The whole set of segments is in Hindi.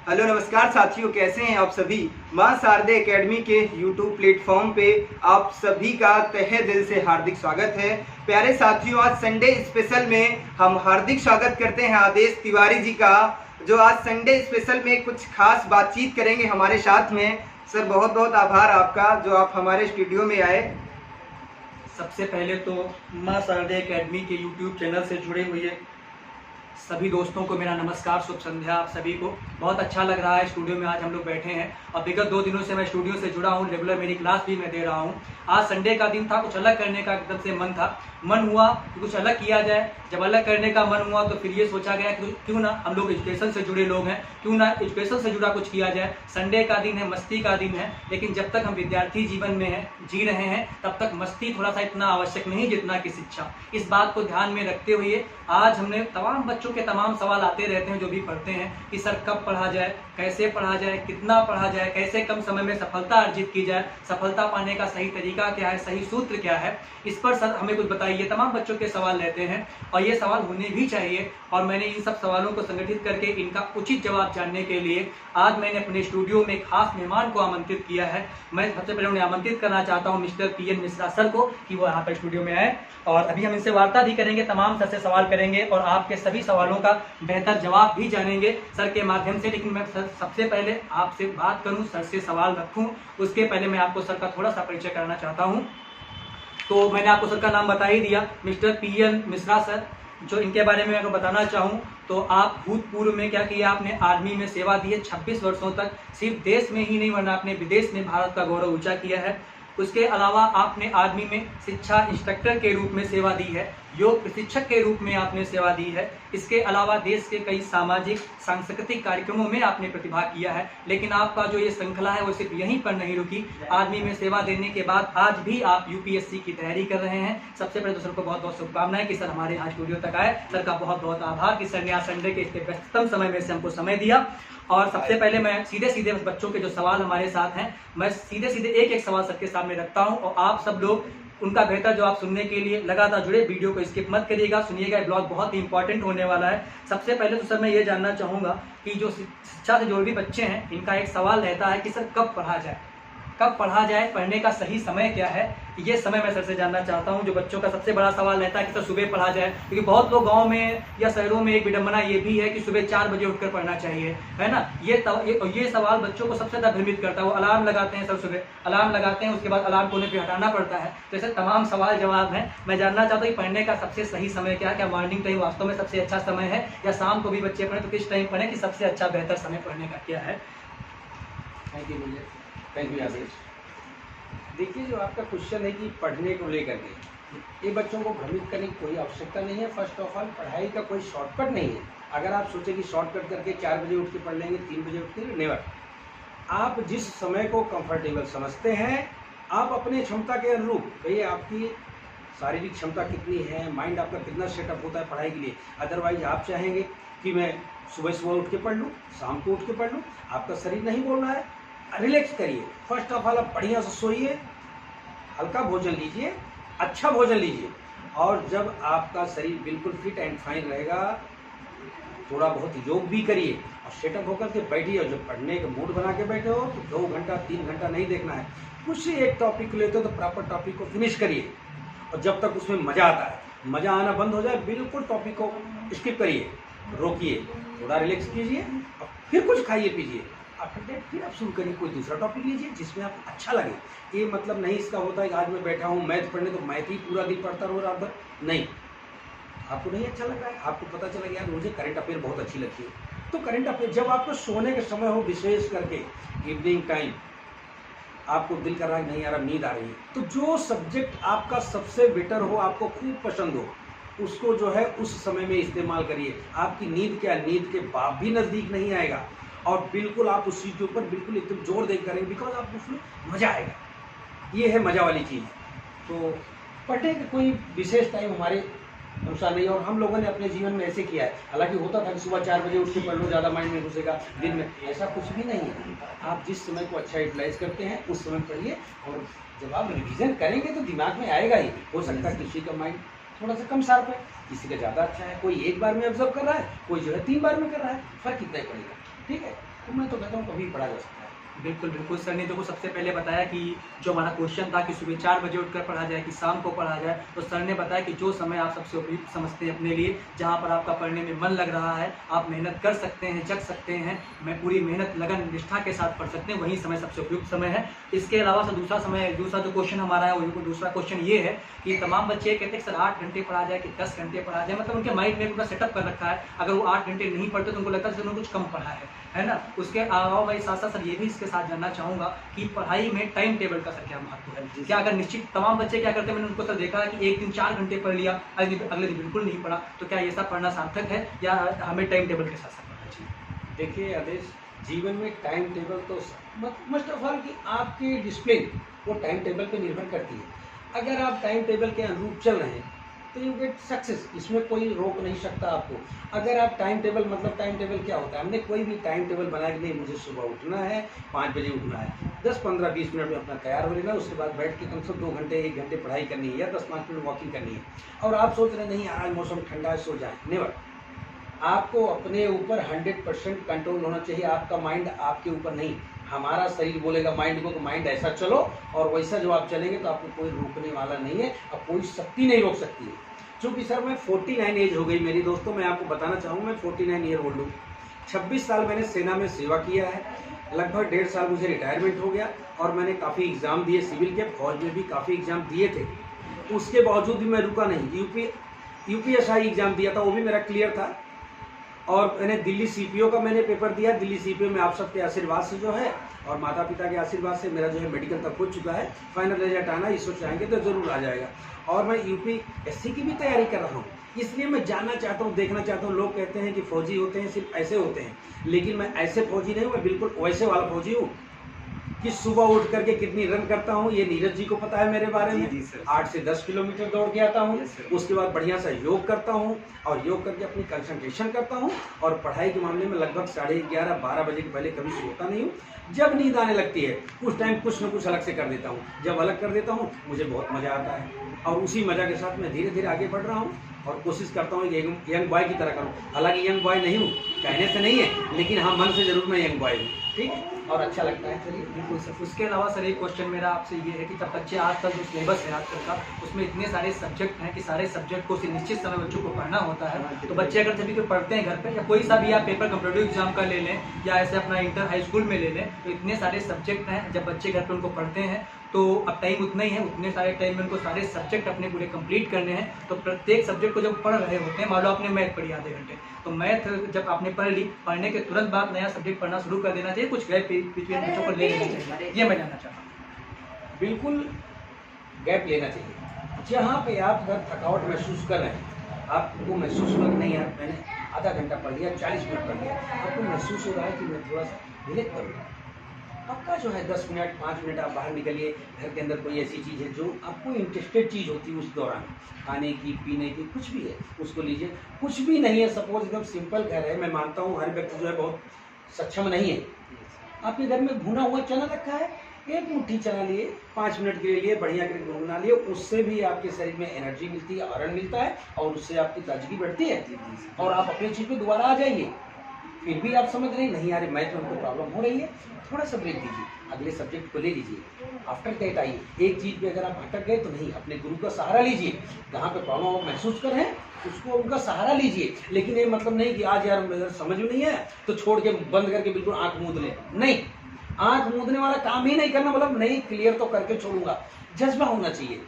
हेलो नमस्कार साथियों, कैसे हैं आप सभी। मां शारदे एकेडमी के यूट्यूब प्लेटफॉर्म पे आप सभी का तहे दिल से हार्दिक स्वागत है। प्यारे साथियों, आज संडे स्पेशल में हम हार्दिक स्वागत करते हैं आदेश तिवारी जी का, जो आज संडे स्पेशल में कुछ खास बातचीत करेंगे हमारे साथ में। सर, बहुत बहुत आभार आपका जो आप हमारे स्टूडियो में आए। सबसे पहले तो मां शारदे एकेडमी के यूट्यूब चैनल से जुड़े हुए सभी दोस्तों को मेरा नमस्कार, शुभ संध्या। आप सभी को बहुत अच्छा लग रहा है, स्टूडियो में आज हम लोग बैठे हैं और विगत 2 दिनों से मैं स्टूडियो से जुड़ा हूं, रेगुलर मेरी क्लास भी मैं दे रहा हूं। आज संडे का दिन था, कुछ अलग करने का एकदम से मन हुआ कि कुछ अलग किया जाए। जब अलग करने का मन हुआ तो फिर ये सोचा गया कि क्यों ना, हम लोग एजुकेशन से जुड़े लोग हैं, क्यों ना एजुकेशन से जुड़ा कुछ किया जाए। संडे का दिन है, मस्ती का दिन है, लेकिन जब तक हम विद्यार्थी जीवन में हैं, जी रहे हैं, तब तक मस्ती थोड़ा सा इतना आवश्यक नहीं जितना कि शिक्षा। इस बात को ध्यान में रखते हुए आज हमने तमाम बच्चों के तमाम सवाल आते रहते हैं जो भी पढ़ते हैं कि सर कब पढ़ा जाए, कैसे पढ़ा जाए, कितना पढ़ा जाए, कैसे कम समय में सफलता अर्जित की जाए, सफलता पाने का सही तरीका क्या है, सही सूत्र क्या है, इस पर सर हमें कुछ बताइए। तमाम बच्चों के सवाल रहते हैं और ये सवाल होने भी चाहिए, और मैंने इन सब सवालों को संगठित करके इनका उचित जवाब जानने के लिए आज मैंने अपने स्टूडियो में खास मेहमान को आमंत्रित किया है। मैं सबसे पहले उन्हें आमंत्रित करना चाहता हूं मिस्टर पीएन मिश्रा सर को कि वो यहाँ पर स्टूडियो में आए, और अभी हम इनसे वार्ता भी करेंगे, तमाम सर से सवाल करेंगे और आपके सभी सवालों का बेहतर जवाब भी जानेंगे सर के माध्यम से। लेकिन मैं सबसे पहले आपसे बात करूं, सर से सवाल रखूं, उसके पहले मैं आपको सर का थोड़ा सा परिचय कराना चाहता हूं। तो मैंने आपको सर का नाम बता ही दिया, मिस्टर पीएन मिश्रा सर। जो इनके बारे में अगर बताना चाहूं तो आप भूतपूर्व में क्या किया, आपने आर्मी में सेवा दी है 26 वर्षों तक। सिर्फ देश में ही नहीं वरना आपने विदेश में भारत का गौरव ऊंचा किया है। उसके अलावा आपने आर्मी में शिक्षा इंस्ट्रक्टर के रूप में सेवा दी है, योग प्रशिक्षक के रूप में आपने सेवा दी है। इसके अलावा देश के कई सामाजिक सांस्कृतिक कार्यक्रमों में आपने प्रतिभाग किया है। लेकिन आपका जो ये श्रृंखला है वो सिर्फ यहीं पर नहीं रुकी। आर्मी में सेवा देने के बाद आज भी आप यूपीएससी की तैयारी कर रहे हैं। सबसे पहले तो सर को बहुत बहुत शुभकामनाएं कि सर हमारे यहाँ स्टूडियो तक आए। सर का बहुत बहुत आभार कि सर ने आज संडे के इतने व्यस्ततम समय में से हमको समय दिया। और सबसे पहले मैं सीधे बच्चों के जो सवाल हमारे साथ हैं, मैं सीधे एक सवाल सर के सामने रखता हूं और आप सब लोग उनका बेहतर जवाब सुनने के लिए लगातार जुड़े, वीडियो को स्किप मत करिएगा, सुनिएगा। ब्लॉग बहुत ही इंपॉर्टेंट होने वाला है। सबसे पहले तो सर मैं ये जानना चाहूँगा कि जो शिक्षा से जुड़े भी बच्चे हैं, इनका एक सवाल रहता है कि सर कब पढ़ा जाए, कब पढ़ा जाए, पढ़ने का सही समय क्या है, ये समय मैं सर से जानना चाहता हूं। जो बच्चों का सबसे बड़ा सवाल रहता है कि सर सुबह पढ़ा जाए, क्योंकि बहुत लोग गांव में या शहरों में एक विडंबना ये भी है कि सुबह 4 बजे उठकर पढ़ना चाहिए, है ना। ये सवाल बच्चों को सबसे ज़्यादा भ्रमित करता है। वो अलार्म लगाते हैं, सर सुबह अलार्म लगाते हैं, उसके बाद अलार्म को उन्हें हटाना पड़ता है। तो ऐसे तमाम सवाल जवाब हैं। मैं जानना चाहता हूँ कि पढ़ने का सबसे सही समय क्या है, क्या मॉर्निंग टाइम वास्तव में सबसे अच्छा समय है, या शाम को भी बच्चे पढ़ें तो किस टाइम पढ़ें कि सबसे अच्छा बेहतर समय पढ़ने का क्या है। थैंक यू आदेश। देखिए, जो आपका क्वेश्चन है कि पढ़ने को लेकर के, ये बच्चों को भ्रमित करने की कोई आवश्यकता नहीं है। फर्स्ट ऑफ ऑल, पढ़ाई का कोई शॉर्टकट नहीं है। अगर आप सोचें कि शॉर्टकट करके 4 बजे उठ के पढ़ लेंगे, 3 बजे उठ के, नेवर। आप जिस समय को कंफर्टेबल समझते हैं, आप अपने क्षमता के अनुरूप, भैया आपकी शारीरिक क्षमता कितनी है, माइंड आपका कितना सेटअप होता है पढ़ाई के लिए। अदरवाइज आप चाहेंगे कि मैं सुबह उठ के पढ़ लूँ, शाम को उठ के पढ़ लूँ, आपका शरीर नहीं बोल रहा है। रिलैक्स करिए। फर्स्ट ऑफ ऑल आप बढ़िया से सोइए, हल्का भोजन लीजिए, अच्छा भोजन लीजिए, और जब आपका शरीर बिल्कुल फिट एंड फाइन रहेगा, थोड़ा बहुत योग भी करिए और सेटअप होकर के बैठिए। और जब पढ़ने का मूड बना के बैठे हो तो 2 घंटा 3 घंटा नहीं देखना है। कुछ एक टॉपिक लेते हो तो प्रॉपर टॉपिक को फिनिश करिए, और जब तक उसमें मज़ा आता है, मज़ा आना बंद हो जाए बिल्कुल टॉपिक को स्किप करिए, रोकिए, थोड़ा रिलैक्स कीजिए और फिर कुछ खाइए पीजिए। आफ्टर दैट फिर आप शुरू करिए, कोई दूसरा टॉपिक लीजिए जिसमें आपको अच्छा लगे। ये मतलब नहीं इसका होता है कि आज मैं बैठा हूँ मैथ पढ़ने तो मैथ ही पूरा दिन पढ़ता रहो रात भर। नहीं, आपको नहीं अच्छा लग रहा है, आपको पता चला यार मुझे करंट अफेयर बहुत अच्छी लगती है, तो करंट अफेयर जब आपको सोने का समय हो, विशेष करके इवनिंग टाइम, आपको दिल कर रहा है नहीं यार अब नींद आ रही है, तो जो सब्जेक्ट आपका सबसे बेटर हो, आपको खूब पसंद हो, उसको जो है उस समय में इस्तेमाल करिए। आपकी नींद क्या, नींद के बाप भी नज़दीक नहीं आएगा, और बिल्कुल आप उस चीज़ के ऊपर बिल्कुल एकदम जोर दे करेंगे, बिकॉज आपको उसमें मज़ा आएगा। ये है मज़ा वाली चीज़। तो पढ़ने का कोई विशेष टाइम हमारे अनुसार नहीं है, और हम लोगों ने अपने जीवन में ऐसे किया है। हालांकि होता था कि सुबह 4 बजे उठ के पढ़ लो, ज़्यादा माइंड में घुसेगा दिन में, ऐसा कुछ भी नहीं है। आप जिस समय को अच्छा यूटिलाइज करते हैं उस समय पढ़िए, और जब आप रिविज़न करेंगे तो दिमाग में आएगा ही। हो सकता है किसी का माइंड थोड़ा सा कम शार्प है, किसी का ज़्यादा अच्छा है, कोई एक बार में ऑब्जर्व कर रहा है, कोई जो है 3 बार में कर रहा है, फर्क इतना ही पड़ेगा। ठीक है, तो मैं तो कहता हूँ कभी पढ़ा जा सकता है। बिल्कुल बिल्कुल, सर ने देखो सबसे पहले बताया कि जो हमारा क्वेश्चन था कि सुबह 4 बजे उठकर पढ़ा जाए कि शाम को पढ़ा जाए, तो सर ने बताया कि जो समय आप सबसे उपयुक्त समझते हैं अपने लिए, जहाँ पर आपका पढ़ने में मन लग रहा है, आप मेहनत कर सकते हैं, जग सकते हैं, मैं पूरी मेहनत लगन निष्ठा के साथ पढ़ सकते हैं, वही समय सबसे उपयुक्त समय है। इसके अलावा सर दूसरा जो क्वेश्चन हमारा है वो दूसरा क्वेश्चन ये है कि तमाम बच्चे कहते हैं सर 8 घंटे पढ़ा जाए कि 10 घंटे पढ़ा जाए, मतलब उनके माइंड में पूरा सेटअप कर रखा है, अगर वो 8 घंटे नहीं पढ़ते तो उनको लगता है सर उन्होंने कुछ कम पढ़ा है ना। उसके अलावा भाई साथ साथ सर ये भी इसके साथ जानना चाहूँगा कि पढ़ाई में टाइम टेबल का सर क्या महत्व है, क्या अगर निश्चित तमाम बच्चे क्या करते हैं, मैंने उनको सर देखा है कि एक दिन 4 घंटे पढ़ लिया, अगले दिन बिल्कुल नहीं पढ़ा, तो क्या ये सब पढ़ना सार्थक है या हमें टाइम टेबल के साथ साथ पढ़ना चाहिए? देखिए आदेश, जीवन में टाइम टेबल तो मस्ट ऑफ ऑल कि आपकी डिसिप्लिन वो टाइम टेबल पे निर्भर करती है। अगर आप टाइम टेबल के अनुरूप चल रहे हैं तो यू गेट सक्सेस, इसमें कोई रोक नहीं सकता आपको। अगर आप टाइम टेबल, मतलब टाइम टेबल क्या होता है, हमने कोई भी टाइम टेबल बनाया कि नहीं मुझे सुबह उठना है, 5 बजे उठना है, 10, 15, 20 मिनट में अपना तैयार हो लेना, उसके बाद बैठ के कम से कम 2 घंटे 1 घंटे पढ़ाई करनी है या 10-5 मिनट वॉकिंग करनी है। और आप सोच रहे नहीं आज मौसम ठंडा है सो जाए, नेवर। आपको अपने ऊपर 100% कंट्रोल होना चाहिए, आपका माइंड आपके ऊपर नहीं। हमारा शरीर बोलेगा माइंड को कि माइंड ऐसा चलो, और वैसा जो आप चलेंगे तो आपको कोई रोकने वाला नहीं है, अब कोई शक्ति नहीं रोक सकती है। चूँकि सर मैं 49 एज हो गई मेरी दोस्तों, मैं आपको बताना चाहूँ मैं 49 ईयर ओल्ड हूँ। 26 साल मैंने सेना में सेवा किया है, लगभग 1.5 साल मुझे रिटायरमेंट हो गया, और मैंने काफ़ी एग्ज़ाम दिए, सिविल के, फौज में भी काफ़ी एग्ज़ाम दिए थे। उसके बावजूद भी मैं रुका नहीं। यूपीएसआई एग्ज़ाम दिया था, वो भी मेरा क्लियर था। और मैंने दिल्ली सीपीओ का मैंने पेपर दिया। दिल्ली सीपीओ में आप सबके आशीर्वाद से जो है और माता पिता के आशीर्वाद से मेरा जो है मेडिकल तक हो चुका है। फाइनल रिजल्ट आना ईश्वर चाहेंगे तो जरूर आ जाएगा। और मैं यूपीएससी की भी तैयारी कर रहा हूँ, इसलिए मैं जानना चाहता हूँ, देखना चाहता हूँ। लोग कहते हैं कि फौजी होते हैं सिर्फ ऐसे होते हैं, लेकिन मैं ऐसे फौजी नहीं हूँ, मैं बिल्कुल वैसे वाला फौजी हूँ कि सुबह उठ करके कितनी रन करता हूँ ये नीरज जी को पता है मेरे बारे में। 8 से 10 किलोमीटर दौड़ के आता हूँ, उसके बाद बढ़िया सा योग करता हूँ, और योग करके अपनी कंसंट्रेशन करता हूँ। और पढ़ाई के मामले में लगभग 11:30-12 बजे के पहले कभी सोता नहीं हूँ। जब नींद आने लगती है उस टाइम कुछ न कुछ अलग से कर देता हूँ। जब अलग कर देता हूँ मुझे बहुत मज़ा आता है, और उसी मज़ा के साथ मैं धीरे धीरे आगे बढ़ रहा हूँ और कोशिश करता हूँ यंग बॉय की तरह करूँ। हालांकि यंग बॉय नहीं हूँ, कहने से नहीं है, लेकिन हाँ मन से जरूर मैं यंग बॉय हूँ। ठीक है, और अच्छा लगता है। चलिए बिल्कुल सर। उसके अलावा सर एक क्वेश्चन मेरा आपसे ये है कि जब बच्चे आजकल जो सिलेबस है आजकल का, उसमें इतने सारे सब्जेक्ट हैं कि सारे सब्जेक्ट को सिर्फ निश्चित समय बच्चों को पढ़ना होता है। तो बच्चे अगर सभी को पढ़ते हैं घर पे, या कोई सा भी आप पेपर कॉम्पिटिटिव एग्जाम का ले लें या ऐसे अपना इंटर हाई स्कूल में ले लें, तो इतने सारे सब्जेक्ट हैं, जब बच्चे घर पर उनको पढ़ते हैं तो अब टाइम उतना ही है, उतने सारे टाइम में उनको सारे सब्जेक्ट अपने पूरे कंप्लीट करने हैं। तो प्रत्येक सब्जेक्ट को जब पढ़ रहे होते हैं, मान लो आपने मैथ पढ़ी आधे घंटे, तो मैथ जब आपने पढ़ ली, पढ़ने के तुरंत बाद नया सब्जेक्ट पढ़ना शुरू कर देना चाहिए, कुछ गैप बिटवीन बच्चों को ले लेना चाहिए, ये मैं जानना चाहता हूँ। बिल्कुल गैप लेना चाहिए। जहाँ पे आप अगर थकावट महसूस कर रहे हैं, आपको महसूस हो रहा नहीं यार मैंने आधा घंटा पढ़ लिया, 40 मिनट पढ़ लिया, आपको महसूस हो रहा है कि मैं थोड़ा सा रिलैक्स करूँगा, पक्का जो है 10 मिनट 5 मिनट आप बाहर निकलिए। घर के अंदर कोई ऐसी चीज़ है जो आपको इंटरेस्टेड चीज़ होती है उस दौरान, खाने की पीने की कुछ भी है उसको लीजिए। कुछ भी नहीं है, सपोज एकदम सिंपल घर है, मैं मानता हूँ हर व्यक्ति जो है बहुत सक्षम नहीं है। आपके घर में भुना हुआ चना रखा है, एक मुट्ठी चना लिए 5 मिनट के लिए बढ़िया करके भुना लिए, उससे भी आपके शरीर में एनर्जी मिलती है, आयरन मिलता है, और उससे आपकी ताजगी बढ़ती है और आप अपनी चीज़ पे दोबारा आ जाएंगे। फिर भी आप समझ रहे नहीं यार मैथ में हमको प्रॉब्लम हो रही है, थोड़ा सा ब्रेक दीजिए, अगले सब्जेक्ट को ले लीजिए, आफ्टर दैट आइए। एक चीज़ पे अगर आप भटक गए तो नहीं, अपने गुरु का सहारा लीजिए। जहाँ पे प्रॉब्लम आप महसूस कर रहे हैं उसको उनका सहारा लीजिए। लेकिन ये मतलब नहीं कि आज यार मेरे समझ में नहीं है तो छोड़ के बंद करके बिल्कुल आँख मूंद लें, नहीं, आँख मूंदने वाला काम ही नहीं करना, मतलब नहीं क्लियर तो करके छोड़ूंगा, जज्बा होना चाहिए।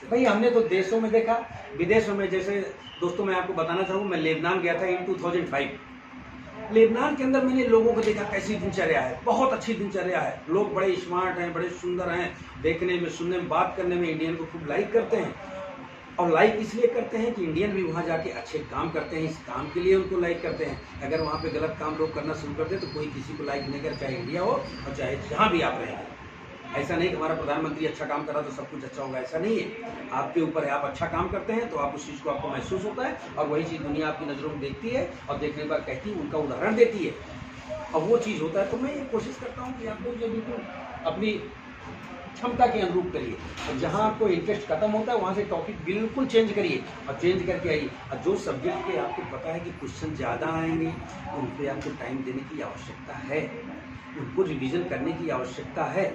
भाई हमने तो देशों में देखा, विदेशों में, जैसे दोस्तों मैं आपको बताना चाहूँ, मैं लेबनान गया था इन 2005। लेबनान के अंदर मैंने लोगों को देखा कैसी दिनचर्या है, बहुत अच्छी दिनचर्या है। लोग बड़े स्मार्ट हैं, बड़े सुंदर हैं, देखने में, सुनने में, बात करने में इंडियन को खूब लाइक करते हैं। और लाइक इसलिए करते हैं कि इंडियन भी वहाँ जाके अच्छे काम करते हैं, इस काम के लिए उनको लाइक करते हैं। अगर वहाँ पे गलत काम लोग करना शुरू कर दे तो कोई किसी को लाइक नहीं कर, चाहे इंडिया हो और चाहे जहाँ भी आप रहें। ऐसा नहीं कि हमारा प्रधानमंत्री अच्छा काम करा तो सब कुछ अच्छा होगा, ऐसा नहीं है। आपके ऊपर है, आप अच्छा काम करते हैं तो आप उस चीज़ को आपको महसूस होता है, और वही चीज़ दुनिया आपकी नज़रों में देखती है और देखने के बाद कहती है, उनका उदाहरण देती है, और वो चीज़ होता है। तो मैं ये कोशिश करता हूँ कि आपको जो बिल्कुल अपनी क्षमता के अनुरूप करिए। और जहाँ आपको इंटरेस्ट खत्म होता है वहाँ से टॉपिक बिल्कुल चेंज करिए और चेंज करके आइए। और जो सब्जेक्ट के आपको पता है कि क्वेश्चन ज़्यादा आएंगे उन पर आपको टाइम देने की आवश्यकता है, उनको रिवीजन करने की आवश्यकता है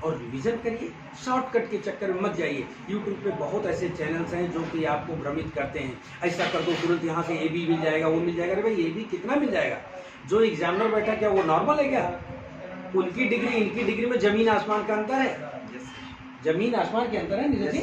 और रिवीजन करिए। शॉर्टकट के चक्कर में मत जाइए। यूट्यूब पे बहुत ऐसे चैनल्स हैं जो कि आपको भ्रमित करते हैं, ऐसा कर दो तुरंत यहाँ से AB मिल जाएगा, वो मिल जाएगा। अरे भाई AB कितना मिल जाएगा? जो एग्जामिनर बैठा क्या वो नॉर्मल है क्या? उनकी डिग्री इनकी डिग्री में जमीन आसमान का अंतर है, जमीन आसमान के अंदर है नीरज जी।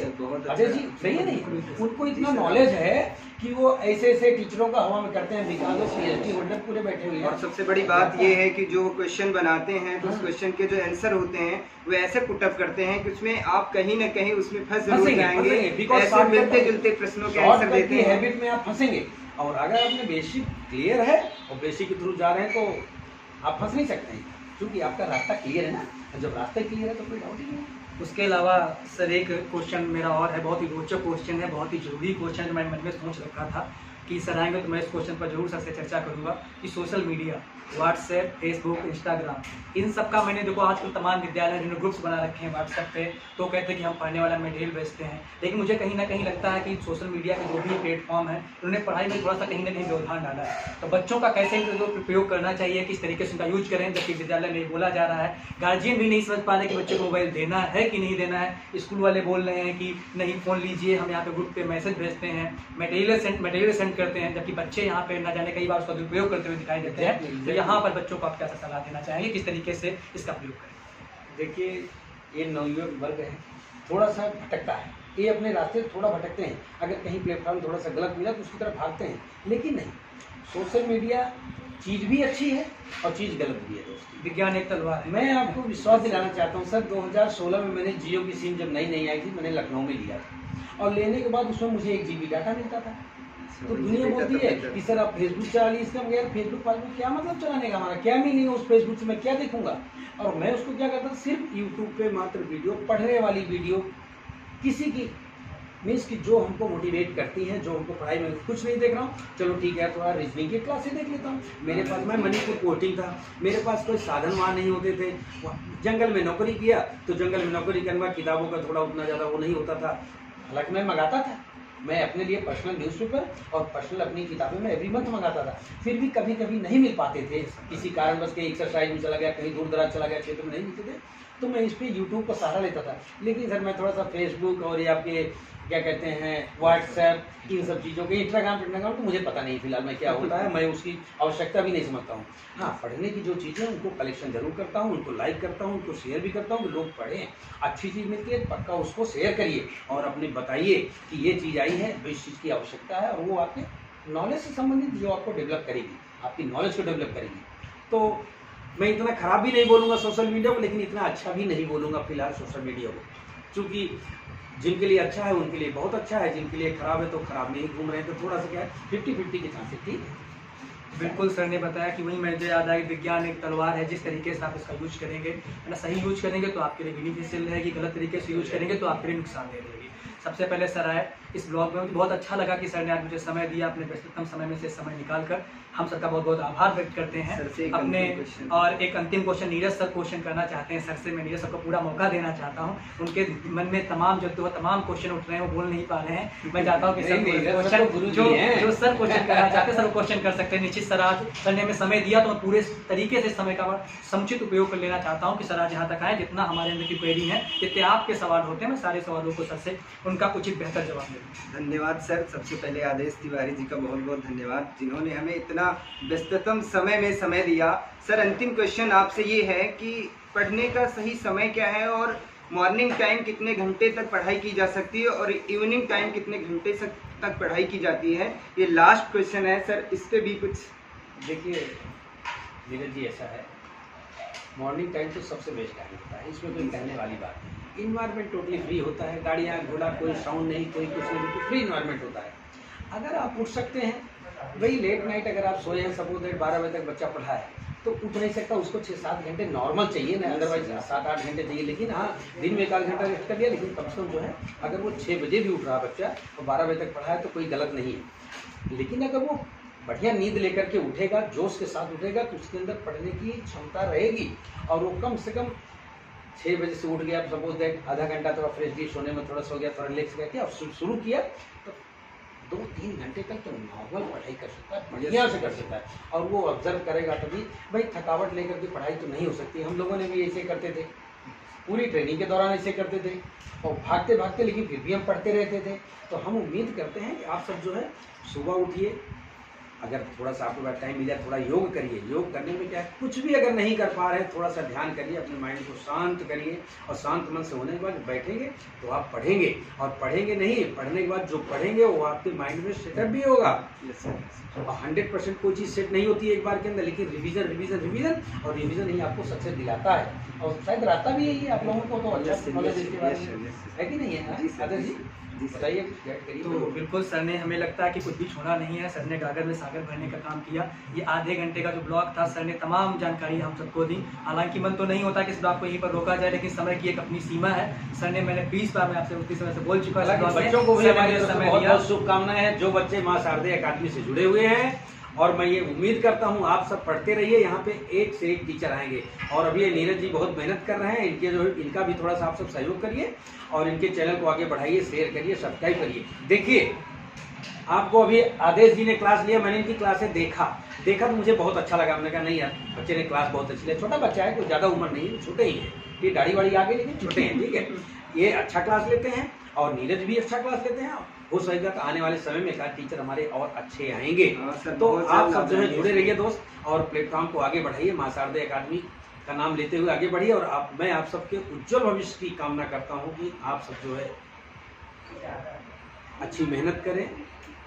अजय जी सही है नहीं? उनको इतना नॉलेज है कि वो ऐसे ऐसे टीचरों का हवा में करते हैं, बिकॉज PhD होल्डर पूरे बैठे हुए हैं। और सबसे बड़ी बात ये है कि जो क्वेश्चन बनाते हैं तो उस क्वेश्चन के जो आंसर होते हैं वो ऐसे पुटअप करते हैं कि उसमें आप कहीं ना कहीं उसमें फंस जरूर जाएंगे। ऐसे मिलते जुलते प्रश्नों के आंसर देते हैं, हैबिट में आप फंसेंगे। और अगर आपने बेसिक क्लियर है और बेसिक के थ्रू जा रहे हैं तो आप फंस नहीं सकते हैं, क्योंकि आपका रास्ता क्लियर है ना। जब रास्ता क्लियर है तो कोई डाउट ही नहीं है। उसके अलावा सर एक क्वेश्चन मेरा और है, बहुत ही रोचक क्वेश्चन है, बहुत ही जरूरी क्वेश्चन जो मैंने मन में सोच रखा था कि सर आएंगे तो मैं इस क्वेश्चन पर जरूर सर से चर्चा करूंगा कि social media, WhatsApp, Facebook, Instagram, इन सब का मैंने देखो आजकल तमाम विद्यालय जिन्होंने ग्रुप्स बना रखे हैं व्हाट्सएप पे, तो कहते हैं कि हम पढ़ने वाला मटेरियल बेचते हैं। लेकिन मुझे कहीं ना कहीं लगता है कि सोशल मीडिया के जो भी प्लेटफॉर्म है उन्होंने पढ़ाई में थोड़ा सा कहीं ना कहीं व्यवधान डाला है। तो बच्चों का कैसे प्रयोग करना चाहिए, किस तरीके से उनका यूज करें, जबकि विद्यालय में बोला जा रहा है, गार्जियन भी नहीं समझ पा रहे कि बच्चे को मोबाइल देना है कि नहीं देना है। स्कूल वाले बोल रहे हैं कि नहीं फ़ोन लीजिए, हम यहाँ पे ग्रुप पे मैसेज भेजते हैं, मटेरियल सेंड करते हैं, जबकि बच्चे यहाँ पे ना जाने कई बार उसका दुरुपयोग करते हुए दिखाई देते हैं। तो यहाँ पर बच्चों को आप क्या सलाह देना चाहेंगे, किस तरीके से इसका प्रयोग करें? देखिए ये नवयुवक वर्ग है, थोड़ा सा भटकता है, ये अपने रास्ते थोड़ा भटकते हैं। अगर कहीं प्लेटफॉर्म थोड़ा सा गलत मिला तो उसकी तरफ भागते हैं, लेकिन नहीं, सोशल मीडिया चीज़ भी अच्छी है और चीज़ गलत भी है दोस्तों। विज्ञान एक तलवार है। मैं आपको विश्वास दिलाना चाहता हूँ सर, 2016 में मैंने जियो की सिम जब नई आई थी, मैंने लखनऊ में लिया था और लेने के बाद उसमें मुझे 1 GB डाटा मिलता था। तो दुनिया बोलती है कि सर आप फेसबुक चला ली, इसका बगैर फेसबुक फासबुक क्या मतलब चलाने का, हमारा क्या मीनिंग है उस फेसबुक से, मैं क्या देखूंगा। और मैं उसको क्या करता, सिर्फ यूट्यूब पे मात्र वीडियो, पढ़ने वाली वीडियो, किसी की मीन्स कि जो हमको मोटिवेट करती हैं, जो हमको पढ़ाई में कुछ नहीं देख रहा हूँ, चलो ठीक है थोड़ा रीजनिंग की क्लासेस देख लेता हूँ। मेरे पास, मैं मणिपुर पोस्टिंग था, मेरे पास कोई साधन वहाँ नहीं होते थे, जंगल में नौकरी किया तो जंगल में नौकरी करने बाद किताबों का थोड़ा उतना ज़्यादा वो नहीं होता था। हालांकि मैं मंगाता था, मैं अपने लिए पर्सनल न्यूज़पेपर और पर्सनल अपनी किताबें मैं एवरी मंथ मंगाता था, फिर भी कभी कभी नहीं मिल पाते थे, किसी कारणवश के एक्सरसाइज में चला गया, कहीं दूर दराज चला गया, क्षेत्र में नहीं मिलते थे, तो मैं इस पर यूट्यूब का सहारा लेता था। लेकिन सर मैं थोड़ा सा फेसबुक और ये आपके क्या कहते हैं व्हाट्सएप, इन सब चीज़ों के इंस्टाग्राम तो मुझे पता नहीं फिलहाल में क्या होता है, मैं उसकी आवश्यकता भी नहीं समझता हूँ। हाँ, पढ़ने की जो चीज़ें उनको कलेक्शन जरूर करता हूँ, उनको लाइक करता हूँ, उनको शेयर भी करता हूँ कि लोग पढ़ें, अच्छी चीज़ मिलती है पक्का उसको शेयर करिए और अपने बताइए कि ये चीज़ आई है, इस चीज़ की आवश्यकता है, और वो आपके नॉलेज से संबंधित जो आपको डेवलप करेगी, आपकी नॉलेज को डेवलप करेगी। तो मैं इतना ख़राब भी नहीं बोलूँगा सोशल मीडिया को, लेकिन इतना अच्छा भी नहीं बोलूँगा फिलहाल सोशल मीडिया को, क्योंकि जिनके लिए अच्छा है उनके लिए बहुत अच्छा है, जिनके लिए खराब है तो खराब में ही घूम रहे हैं। तो थोड़ा सा क्या है 50-50 के चांसेस, ठीक है। बिल्कुल सर ने बताया कि वही मुझे याद आया कि विज्ञान एक तलवार है, जिस तरीके से आप इसका यूज करेंगे, है ना, सही यूज करेंगे तो आपके लिए बेनिफिशियल रहेगी, गलत तरीके से यूज करेंगे तो आपके लिए नुकसान दे देगी। सबसे पहले सर आए इस ब्लॉग में, मुझे बहुत अच्छा लगा कि सर ने आज मुझे समय दिया, अपने व्यस्ततम समय में से समय निकालकर। हम सर का बहुत बहुत आभार व्यक्त करते हैं अपने। और एक अंतिम क्वेश्चन नीरज सर क्वेश्चन करना चाहते हैं सर से, मैं नीरज सर को पूरा मौका देना चाहता हूँ। उनके मन में तमाम तमाम क्वेश्चन उठ रहे हैं, वो बोल नहीं पा रहे हैं। मैं चाहता हूँ कि सर क्वेश्चन जो सर क्वेश्चन करना चाहते हैं सर वो क्वेश्चन कर सकते हैं। निश्चित सर आज सर ने हमें समय दिया तो मैं पूरे तरीके से समय का समुचित उपयोग कर लेना चाहता हूँ कि सर आज यहाँ तक आए, जितना हमारे अंदर की क्वेरी है, जितने आपके सवाल होते हैं, मैं सारे सवालों को सर से उनका उचित बेहतर जवाब दें। धन्यवाद सर। सबसे पहले आदेश तिवारी जी का बहुत बहुत धन्यवाद, जिन्होंने हमें इतना व्यस्ततम समय में समय दिया। सर अंतिम क्वेश्चन आपसे ये है कि पढ़ने का सही समय क्या है और मॉर्निंग टाइम कितने घंटे तक पढ़ाई की जा सकती है और इवनिंग टाइम कितने घंटे तक पढ़ाई की जाती है? ये लास्ट क्वेश्चन है सर, इस पे भी कुछ। देखिए नीरज जी, ऐसा है, मॉर्निंग टाइम तो सबसे बेस्ट टाइम होता है, इसमें कोई कहने वाली बात नहीं। इन्वायरमेंट टोटली फ्री होता है, गाड़ियाँ घोड़ा कोई साउंड नहीं, कोई कुछ नहीं, बिल्कुल फ्री इन्वायरमेंट होता है। अगर आप उठ सकते हैं, वही लेट नाइट अगर आप सोए हैं, सपोज दैट 12 बजे तक बच्चा पढ़ा है तो उठ नहीं सकता, उसको 6-7 घंटे नॉर्मल चाहिए ना, अदरवाइज 7-8 घंटे चाहिए। लेकिन हाँ, दिन में 1 घंटा रेस्ट कर लिया, लेकिन कम से कम जो है अगर वो 6 बजे भी उठ रहा बच्चा और 12 बजे तक पढ़ा है तो कोई गलत नहीं है। लेकिन अगर वो बढ़िया नींद लेकर के उठेगा, जोश के साथ उठेगा, तो उसके अंदर पढ़ने की क्षमता रहेगी और वो कम से कम 6 बजे से उठ गया, सपोज दैट आधा घंटा थोड़ा फ्रेशली सोने में थोड़ा सो गया, थोड़ा रिलैक्स करके और शुरू किया तो 2-3 घंटे तक तो नॉर्मल पढ़ाई कर सकता है, बढ़िया से कर सकता है। और वो ऑब्जर्व करेगा तभी। भाई थकावट लेकर के पढ़ाई तो नहीं हो सकती। हम लोगों ने भी ऐसे करते थे, पूरी ट्रेनिंग के दौरान ऐसे करते थे और भागते भागते, लेकिन फिर भी हम पढ़ते रहते थे। तो हम उम्मीद करते हैं कि आप सब जो है सुबह उठिए, अगर थोड़ा सा आपके पास टाइम मिल जाए थोड़ा योग करिए। योग करने में क्या है, कुछ भी अगर नहीं कर पा रहे हैं थोड़ा सा ध्यान करिए, अपने माइंड को शांत करिए और शांत मन से होने के बाद बैठेंगे तो आप पढ़ेंगे। और पढ़ेंगे नहीं, पढ़ने के बाद जो पढ़ेंगे वो आपके माइंड में सेटअप भी होगा। और 100% कोई चीज़ सेट नहीं होती है एक बार के अंदर, लेकिन रिवीजन रिवीजन रिवीजन और रिवीजन ही आपको सक्सेस दिलाता है। और शायद रास्ता भी यही है, आप लोगों को तो अच्छा नॉलेज इसके बारे में है कि नहीं है? आदर्श जी बताइए, गाइड करिए। तो बिल्कुल सर ने, हमें लगता है कि कुछ भी छोड़ा नहीं है। सर ने गागर में सागर भरने का काम किया। ये आधे घंटे का जो ब्लॉग था, सर ने तमाम जानकारी हम सबको दी। हालांकि मन तो नहीं होता कि इस ब्लॉग को यहीं पर रोका जाए, लेकिन समय की एक अपनी सीमा है। सर ने, मैंने 20 बार मैं आपसे उसी समय से बोल चुका है। बच्चों को भी हमारी तरफ से बहुत बहुत शुभकामनाएं हैं, जो बच्चे माँ शारदे अकादमी से जुड़े हुए हैं। और मैं ये उम्मीद करता हूँ आप सब पढ़ते रहिए, यहाँ पे एक से एक टीचर आएंगे। और अभी ये नीरज जी बहुत मेहनत कर रहे हैं, इनके जो इनका भी थोड़ा सा आप सब सहयोग करिए और इनके चैनल को आगे बढ़ाइए, शेयर करिए, सब्सक्राइब करिए। देखिए, आपको अभी आदेश जी ने क्लास लिया, मैंने इनकी क्लासें देखा तो मुझे बहुत अच्छा लगा। हमने कहा नहीं यार, बच्चे ने क्लास बहुत अच्छी लिया। छोटा बच्चा है, कोई ज़्यादा उम्र नहीं है, छोटे ही है, ये दाढ़ी वाड़ी आगे लेकिन छोटे हैं, ठीक है। ये अच्छा क्लास लेते हैं और नीरज भी अच्छा क्लास लेते हैं। हो सकेगा तो आने वाले समय में टीचर हमारे और अच्छे आएंगे। तो आप सब जो है जुड़े रहिए दोस्त, और प्लेटफॉर्म को आगे बढ़ाइए, माँ शारदे अकादमी का नाम लेते हुए आगे बढ़िए। और मैं आप सबके उज्जवल भविष्य की कामना करता हूँ कि आप सब जो है अच्छी मेहनत करें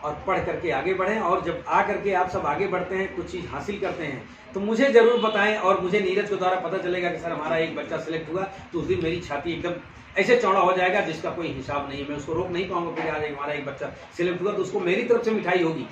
और पढ़ करके आगे बढ़ें। और जब आ करके आप सब आगे बढ़ते हैं, कुछ चीज़ हासिल करते हैं, तो मुझे ज़रूर बताएं। और मुझे नीरज के द्वारा पता चलेगा कि सर हमारा एक बच्चा सेलेक्ट हुआ, तो उस दिन मेरी छाती एकदम ऐसे चौड़ा हो जाएगा जिसका कोई हिसाब नहीं है। मैं उसको रोक नहीं पाऊंगा। फिर आज हमारा एक बच्चा सिलेक्ट हुआ तो उसको मेरी तरफ से मिठाई होगी।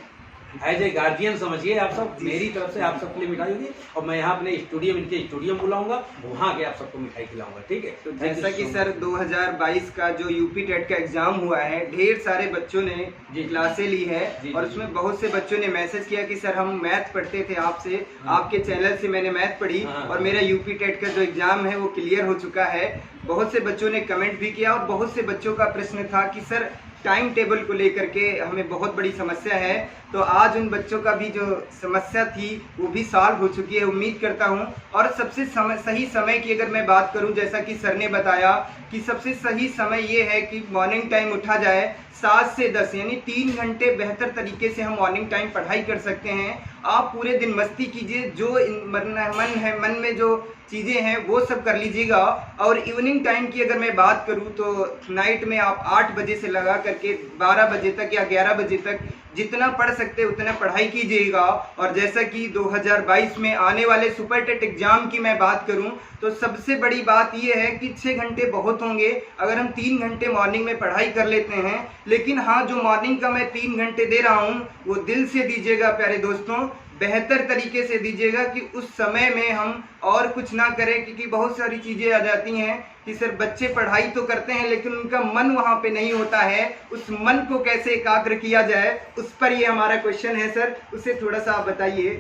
एज ए गार्जियन समझिए आप सब, मेरी तरफ से आप सबके लिए मिठाई होगी। और मैं यहाँ अपने स्टूडियो, इनके स्टूडियो में बुलाऊंगा, वहाँ के आप सबको मिठाई खिलाऊंगा, ठीक है। तो जैसा कि सर 2022 का जो यूपी टेट का एग्जाम हुआ है, ढेर सारे बच्चों ने क्लासें ली है और उसमें बहुत से बच्चों ने मैसेज किया कि सर हम मैथ पढ़ते थे आपसे, आपके चैनल से मैंने मैथ पढ़ी और मेरा यूपी टेट का जो एग्जाम है वो क्लियर हो चुका है। बहुत से बच्चों ने कमेंट भी किया और बहुत से बच्चों का प्रश्न था कि सर टाइम टेबल को लेकर के हमें बहुत बड़ी समस्या है। तो आज उन बच्चों का भी जो समस्या थी वो भी सॉल्व हो चुकी है, उम्मीद करता हूं। और सबसे सही समय की अगर मैं बात करूं, जैसा कि सर ने बताया कि सबसे सही समय ये है कि मॉर्निंग टाइम उठा जाए 7 से 10, यानी 3 घंटे बेहतर तरीके से हम मॉर्निंग टाइम पढ़ाई कर सकते हैं। आप पूरे दिन मस्ती कीजिए, जो मन में जो चीज़ें हैं वो सब कर लीजिएगा। और इवनिंग टाइम की अगर मैं बात करूं तो नाइट में आप 8 बजे से लगा करके 12 बजे तक या 11 बजे तक जितना पढ़ सकते उतना पढ़ाई कीजिएगा। और जैसा कि 2022 में आने वाले सुपर टेट एग्जाम की मैं बात करूं तो सबसे बड़ी बात यह है कि 6 घंटे बहुत होंगे अगर हम 3 घंटे मॉर्निंग में पढ़ाई कर लेते हैं। लेकिन हाँ, जो मॉर्निंग का मैं 3 घंटे दे रहा हूं वो दिल से दीजिएगा प्यारे दोस्तों, बेहतर तरीके से दीजिएगा कि उस समय में हम और कुछ ना करें। क्योंकि बहुत सारी चीज़ें आ जाती हैं कि सर बच्चे पढ़ाई तो करते हैं लेकिन उनका मन वहाँ पे नहीं होता है। उस मन को कैसे एकाग्र किया जाए, उस पर ये हमारा क्वेश्चन है सर, उसे थोड़ा सा आप बताइए।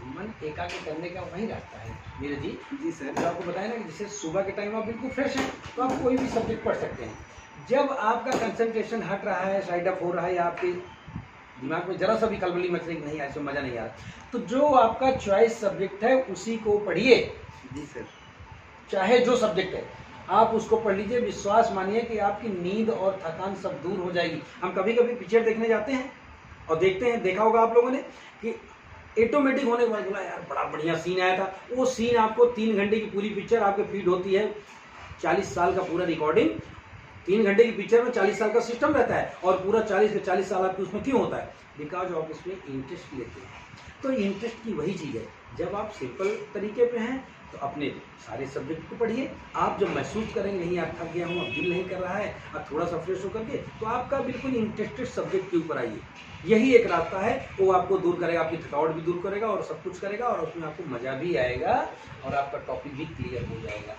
मन एकाग्र करने का वही रास्ता है मेरे जी। जी सर, जो आपको बताया ना कि जैसे सुबह के टाइम आप बिल्कुल फ्रेश हैं तो आप कोई भी सब्जेक्ट पढ़ सकते हैं। जब आपका कंसंट्रेशन हट रहा है, साइड अप हो रहा है, या आपके दिमाग में जरा सा भी खलबली मच रही नहीं, ऐसे मज़ा नहीं आ रहा, तो जो आपका चॉइस सब्जेक्ट है उसी को पढ़िए। जी सर, चाहे जो सब्जेक्ट है आप उसको पढ़ लीजिए। विश्वास मानिए कि आपकी नींद और थकान सब दूर हो जाएगी। हम कभी कभी पिक्चर देखने जाते हैं और देखते हैं, देखा होगा आप लोगों ने कि ऑटोमेटिक होने के बाद बोला यार बड़ा बढ़िया सीन आया था। वो सीन आपको 3 घंटे की पूरी पिक्चर आपके फीड होती है, 40 साल का पूरा रिकॉर्डिंग 3 घंटे की पिक्चर में 40 साल का सिस्टम रहता है। और पूरा 40 से 40 साल आपके उसमें क्यों होता है? बिकॉज आप इसमें इंटरेस्ट लेते हैं। तो इंटरेस्ट की वही चीज़ है, जब आप सिंपल तरीके पे हैं तो अपने सारे सब्जेक्ट को पढ़िए। आप जब महसूस करेंगे नहीं यार थक गया हूँ, अब दिल नहीं कर रहा है, अब थोड़ा सा फ्रेश होकर के, तो आपका बिल्कुल इंटरेस्टेड सब्जेक्ट के ऊपर आइए। यही एक रास्ता है, वो आपको दूर करेगा, आपकी थकावट भी दूर करेगा और सब कुछ करेगा और उसमें आपको मज़ा भी आएगा और आपका टॉपिक भी क्लियर हो जाएगा।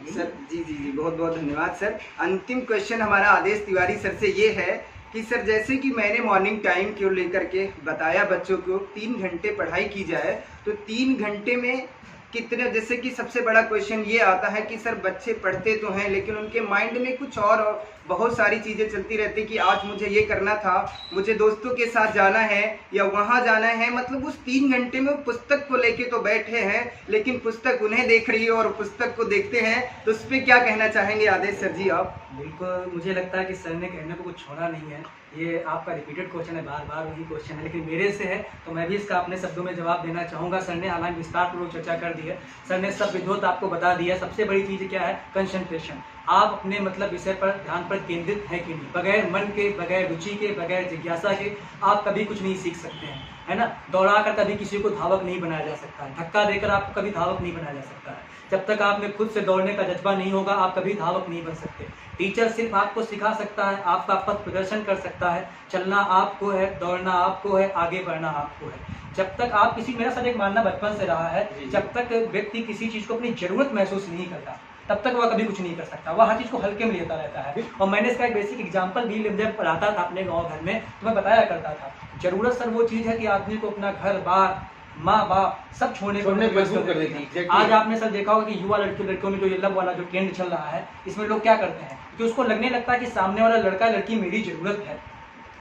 सर जी जी जी, बहुत बहुत धन्यवाद सर। अंतिम क्वेश्चन हमारा आदेश तिवारी सर से ये है कि सर जैसे कि मैंने मॉर्निंग टाइम को लेकर के बताया बच्चों को 3 घंटे पढ़ाई की जाए, तो 3 घंटे में कितने, जैसे कि सबसे बड़ा क्वेश्चन ये आता है कि सर बच्चे पढ़ते तो हैं लेकिन उनके माइंड में कुछ और बहुत सारी चीज़ें चलती रहती कि आज मुझे ये करना था, मुझे दोस्तों के साथ जाना है या वहाँ जाना है, मतलब उस 3 घंटे में वो पुस्तक को लेके तो बैठे हैं लेकिन पुस्तक उन्हें देख रही है और पुस्तक को देखते हैं। तो उस पर क्या कहना चाहेंगे आदेश सर जी आप? बिल्कुल, मुझे लगता है कि सर ने कहने को कुछ छोड़ा नहीं है। ये आपका रिपीटेड क्वेश्चन है, बार बार वही क्वेश्चन है, लेकिन मेरे से है तो मैं भी इसका अपने शब्दों में जवाब देना चाहूँगा। सर ने हालांकि विस्तारपूर्वक चर्चा कर दी है, सर ने सब विधिवत आपको बता दिया है। सबसे बड़ी चीज़ क्या है? कंसंट्रेशन। आप अपने मतलब विषय पर ध्यान पर केंद्रित है कि नहीं। बगैर मन के, बगैर रुचि के, बगैर जिज्ञासा के आप कभी कुछ नहीं सीख सकते हैं, है ना। दौड़ा कर कभी किसी को धावक नहीं बनाया जा सकता है, धक्का देकर आपको कभी धावक नहीं बनाया जा सकता है। जब तक आप में खुद से दौड़ने का जज्बा नहीं होगा आप कभी धावक नहीं बन सकते। टीचर सिर्फ आपको सिखा सकता है, आपका पथ प्रदर्शन कर सकता है, चलना आपको है, दौड़ना आपको है, आगे बढ़ना आपको है। जब तक आप किसी, मेरा सर एक मानना बचपन से रहा है, जब तक व्यक्ति किसी चीज़ को अपनी जरूरत महसूस नहीं करता तब तक वह कभी कुछ नहीं कर सकता, वह हर चीज़ को हल्के में लेता रहता है। और मैंने इसका एक बेसिक एग्जांपल भी जब पढ़ाता था अपने गांव घर में तो मैं बताया करता था, जरूरत सर वो चीज़ है कि आदमी को अपना घर बार, माँ बाप सब छोड़ने को मजबूर कर देती है। आज आपने सर देखा होगा कि युवा लड़कियों में जो ये लव वाला जो ट्रेंड चल रहा है, इसमें लोग क्या करते हैं कि उसको लगने लगता है कि सामने वाला लड़का लड़की मेरी जरूरत है,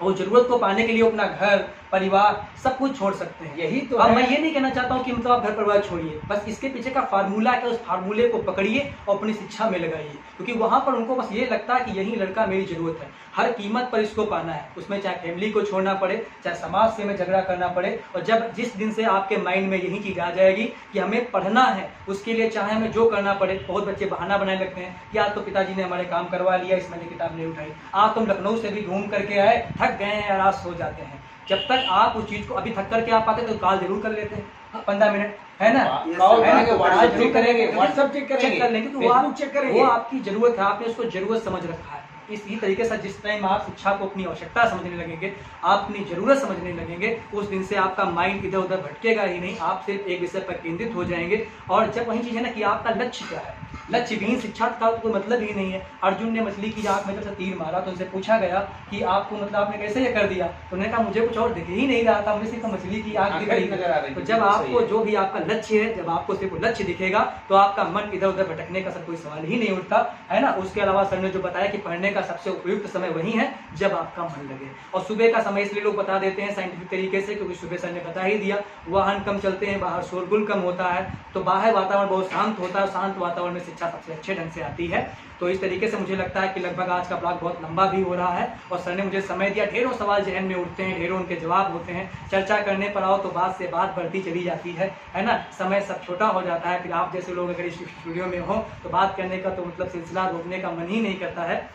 और जरूरत को पाने के लिए अपना घर परिवार सब कुछ छोड़ सकते हैं। यही तो अब मैं ये नहीं कहना चाहता हूँ कि मतलब आप घर परिवार छोड़िए, बस इसके पीछे का फार्मूला है, उस फार्मूले को पकड़िए और अपनी शिक्षा में लगाइए, क्योंकि वहाँ पर उनको बस ये लगता है कि यही लड़का मेरी जरूरत है, हर कीमत पर इसको पाना है, उसमें चाहे फैमिली को छोड़ना पड़े, चाहे समाज से में झगड़ा करना पड़े। और जब जिस दिन से आपके माइंड में यही चीज़ आ जाएगी कि हमें पढ़ना है, उसके लिए चाहे हमें जो करना पड़े। बहुत बच्चे बहाना बनाने लगते हैं कि आज तो पिताजी ने हमारे काम करवा लिया, इस महीने किताब नहीं उठाई, आज तुम लखनऊ से भी घूम करके आए, थक गए हैं, आराम सो जाते हैं। जब तक आप उस चीज़ को अभी थक करके आप पाते तो कॉल जरूर कर लेते हैं 15 मिनट, है ना, व्हाट्सएप चेक करेंगे, वो आपकी जरूरत है, आपने उसको जरूरत समझ रखा है। इसी तरीके से जिस टाइम आप शिक्षा को अपनी आवश्यकता समझने लगेंगे, आप अपनी जरूरत समझने लगेंगे, उस दिन से आपका माइंड इधर उधर भटकेगा ही नहीं, आप सिर्फ एक विषय पर केंद्रित हो जाएंगे। और जब वही चीज़ है ना कि आपका लक्ष्य क्या है, लक्ष्य विहीन शिक्षा का कोई मतलब ही नहीं है। अर्जुन ने मछली की आंख में जब से तीर मारा तो उनसे पूछा गया कि आपको मतलब आपने कैसे ये कर दिया, तो उन्होंने कहा मुझे कुछ और दिख ही नहीं रहा था, मुझे सिर्फ मछली की आंख दिख रही। तो जब आपको जो भी आपका लक्ष्य है, जब आपको सिर्फ लक्ष्य दिखेगा तो आपका मन इधर उधर भटकने का सर कोई सवाल ही नहीं उठता, है ना। उसके अलावा सर ने जो बताया कि पढ़ने का सबसे उपयुक्त समय वही है जब आपका मन लगे। और सुबह का समय इसलिए लोग बता देते हैं साइंटिफिक तरीके से, क्योंकि सुबह सर ने बता ही दिया, वाहन कम चलते हैं, बाहर शोरगुल कम होता है, तो बाहर वातावरण बहुत शांत होता है, शांत वातावरण में शिक्षा सबसे अच्छे ढंग से आती है। तो इस तरीके से मुझे लगता है कि लगभग आज का ब्लॉग बहुत लंबा भी हो रहा है और सर ने मुझे समय दिया, ढेरों सवाल जहन में उठते हैं, ढेरों उनके जवाब होते हैं, चर्चा करने पर आओ तो बात से बात बढ़ती चली जाती है ना। समय सब छोटा हो जाता है, फिर आप जैसे लोग अगर इस स्टूडियो में हो तो बात करने का तो मतलब सिलसिला रोकने का मन ही नहीं करता है,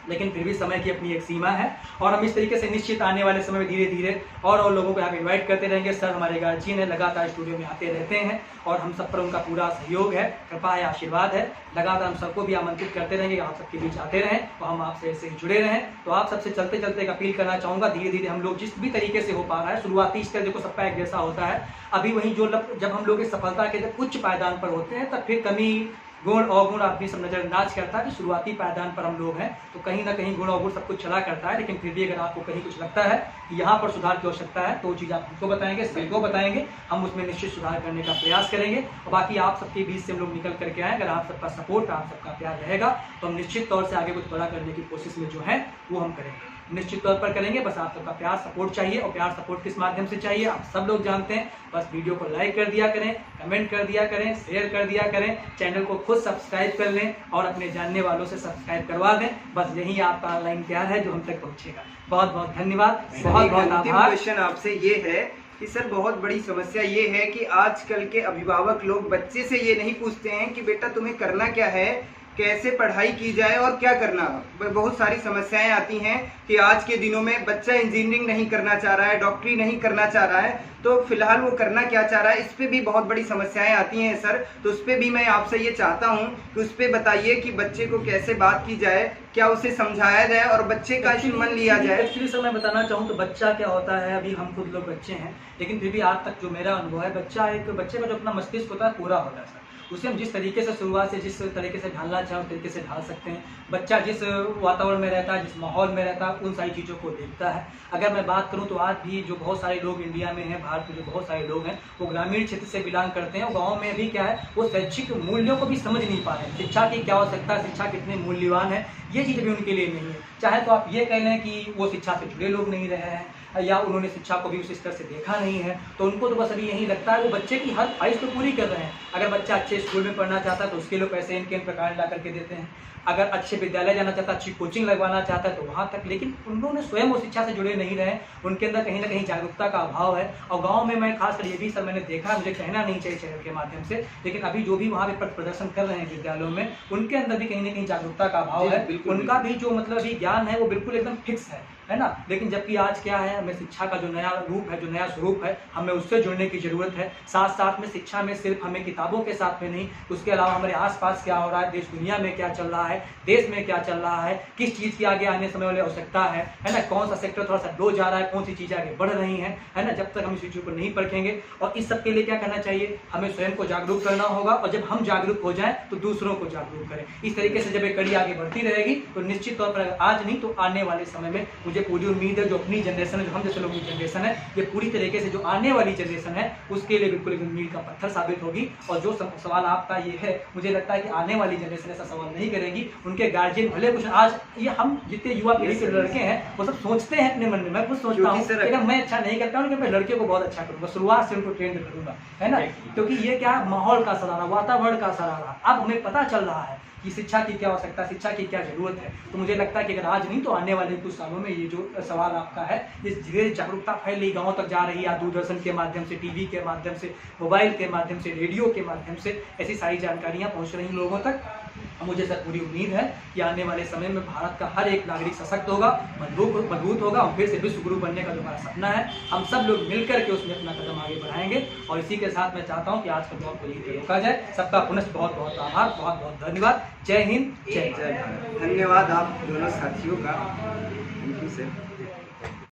लेकिन फिर भी समय की अपनी एक सीमा है। और हम इस तरीके से निश्चित आने वाले समय में धीरे धीरे और लोगों को यहाँ पे इन्वाइट करते रहेंगे। सर हमारे गार्जियन है, लगातार स्टूडियो में आते रहते हैं और हम सब पर उनका पूरा सहयोग है, कृपा है, आशीर्वाद है। लगातार हम सबको भी आमंत्रित करते रहेंगे, आप सबके बीच आते रहें और हम आपसे ऐसे ही जुड़े रहें। तो आप सबसे चलते चलते एक अपील करना चाहूँगा, धीरे धीरे हम लोग जिस भी तरीके से हो पा रहा है, शुरुआती स्तर देखो सबका एक जैसा होता है, अभी वहीं जो जब हम लोग इस सफलता के जब उच्च पायदान पर होते हैं तब फिर कमी गुण अवगुण आदमी सब नजरअंदाज करता है कि शुरुआती पायदान पर हम लोग हैं तो कहीं ना कहीं गुण अवगुण सब कुछ चला करता है। लेकिन फिर भी अगर आपको कहीं कुछ लगता है कि यहाँ पर सुधार की आवश्यकता है तो वो चीज़ आप हमको बताएंगे, सभी को बताएंगे, हम उसमें निश्चित सुधार करने का प्रयास करेंगे। और बाकी आप सबके बीच से हम लोग निकल करके आए, अगर आप सबका सपोर्ट, आप सबका प्यार रहेगा तो हम निश्चित तौर से आगे कुछ बड़ा करने की कोशिश में जो है वो हम करेंगे, निश्चित तौर पर करेंगे। बस आप सबका प्यार सपोर्ट चाहिए, और प्यार सपोर्ट किस माध्यम से चाहिए आप सब लोग जानते हैं। बस वीडियो को लाइक कर दिया करें, कमेंट कर दिया करें, शेयर कर दिया करें, चैनल को खुद सब्सक्राइब कर लें और अपने जानने वालों से सब्सक्राइब करवा दें। बस यही आपका ऑनलाइन प्यार है जो हम तक पहुंचेगा। बहुत बहुत धन्यवाद, बहुत बहुत आभार। क्वेश्चन आपसे ये है कि सर बहुत बड़ी समस्या ये है कि आजकल के अभिभावक लोग बच्चे से ये नहीं पूछते हैं कि बेटा तुम्हें करना क्या है, कैसे पढ़ाई की जाए और क्या करना। बहुत सारी समस्याएं आती हैं कि आज के दिनों में बच्चा इंजीनियरिंग नहीं करना चाह रहा है, डॉक्टरी नहीं करना चाह रहा है, तो फिलहाल वो करना क्या चाह रहा है, इस पे भी बहुत बड़ी समस्याएं आती हैं सर। तो उस पर भी मैं आपसे ये चाहता हूँ कि उस पर बताइए कि बच्चे को कैसे बात की जाए, क्या उसे समझाया जाए और बच्चे का इसमें मन लिया जाए। एक्चुअली सर मैं बताना चाहूँ तो बच्चा क्या होता है, अभी हम खुद लोग बच्चे हैं, लेकिन फिर भी आज तक जो मेरा अनुभव है, बच्चे का जो अपना मस्तिष्क होता है पूरा होता है सर। उसे हम जिस तरीके से शुरुआत से जिस तरीके से ढालना चाहें उस तरीके से ढाल सकते हैं। बच्चा जिस वातावरण में रहता है, जिस माहौल में रहता है, उन सारी चीज़ों को देखता है। अगर मैं बात करूं तो आज भी जो बहुत सारे लोग इंडिया में हैं, भारत भारत में जो बहुत सारे लोग हैं वो ग्रामीण क्षेत्र से बिलोंग करते हैं, गाँव में भी क्या है वो शैक्षिक मूल्यों को भी समझ नहीं पा रहे हैं, शिक्षा की क्या आवश्यकता है, शिक्षा कितने मूल्यवान है, ये चीज़ भी उनके लिए नहीं है। चाहे तो आप ये कह लें कि वो शिक्षा से जुड़े लोग नहीं रहे हैं या उन्होंने शिक्षा को भी उस स्तर से देखा नहीं है, तो उनको तो बस अभी यही लगता है वो बच्चे की हर ख्वाहिश तो पूरी कर रहे हैं। अगर बच्चा अच्छे स्कूल में पढ़ना चाहता है तो उसके लिए पैसे इनके प्रकार ला करके देते हैं, अगर अच्छे विद्यालय जाना चाहता है, अच्छी कोचिंग लगवाना चाहता है तो वहाँ तक, लेकिन उन्होंने स्वयं वो शिक्षा से जुड़े नहीं रहे, उनके अंदर कहीं ना कहीं जागरूकता का अभाव है। और गाँव में मैं खासकर ये भी सर मैंने देखा, मुझे कहना नहीं चाहिए चैनल के माध्यम से, लेकिन अभी जो भी वहाँ पे प्रदर्शन कर रहे हैं विद्यालयों में, उनके अंदर भी कहीं ना कहीं जागरूकता का अभाव है, उनका भी जो मतलब अभी ज्ञान है वो बिल्कुल एकदम फिक्स है ना। लेकिन जबकि आज क्या है, हमें शिक्षा का जो नया रूप है, जो नया स्वरूप है, हमें उससे जुड़ने की जरूरत है। साथ साथ में शिक्षा में सिर्फ हमें किताबों के साथ में नहीं, उसके अलावा हमारे आसपास क्या हो रहा है, देश दुनिया में क्या चल रहा है, देश में क्या चल रहा है, किस चीज़ की आगे आने समय वाली आवश्यकता है ना, कौन सा सेक्टर थोड़ा सा लो जा रहा है, कौन सी चीज़ें आगे बढ़ रही हैं, है ना। जब तक हम इस चीज़ को नहीं परखेंगे, और इस सब के लिए क्या करना चाहिए, हमें स्वयं को जागरूक करना होगा, और जब हम जागरूक हो जाएं तो दूसरों को जागरूक करें। इस तरीके से जब ये कड़ी आगे बढ़ती रहेगी तो निश्चित तौर पर आज नहीं तो आने वाले समय में मुझे पूरी उम्मीद है जो अपनी जनरेशन है, जो हम जैसे लोगों की जनरेशन है, ये पूरी तरीके से जो आने वाली जनरेशन है उसके लिए बिल्कुल एकदम मील का पत्थर साबित होगी। और जो सवाल आपका ये है, मुझे लगता है कि आने वाली जनरेशन ऐसा सवाल नहीं करेगी, उनके गार्जियन भले कुछ, आज ये हम जितने युवा पीढ़ी के लड़के हैं वो सब सोचते हैं अपने मन में, मैं खुद सोचता हूँ कि मैं अच्छा नहीं करता हूँ, मैं लड़के को बहुत अच्छा करूँगा, शुरुआत से उनको ट्रेंड करूँगा, है ना। क्योंकि ये क्या माहौल का असर आ रहा, वातावरण का असर आ रहा, अब हमें पता चल रहा है कि शिक्षा की क्या आवश्यकता है, शिक्षा की क्या जरूरत है। तो मुझे लगता है कि अगर आज नहीं तो आने वाले कुछ सालों में ये जो सवाल आपका है, इस धीरे जागरूकता फैल रही, गाँव तक जा रही है, दूरदर्शन के माध्यम से, टीवी के माध्यम से, मोबाइल के माध्यम से, रेडियो के माध्यम से ऐसी सारी जानकारियाँ पहुँच रही लोगों तक। मुझे सर पूरी उम्मीद है कि आने वाले समय में भारत का हर एक नागरिक सशक्त होगा, मजबूत होगा, और फिर से विश्व गुरु बनने का जो हमारा सपना है, हम सब लोग मिलकर के उसमें अपना कदम आगे बढ़ाएंगे। और इसी के साथ मैं चाहता हूँ कि आज का दौर को यहीं रोका जाए। सबका पुनः बहुत बहुत आभार, बहुत बहुत धन्यवाद। जय हिंद, जय भारत। धन्यवाद आप दोनों साथियों का। Thank you sir.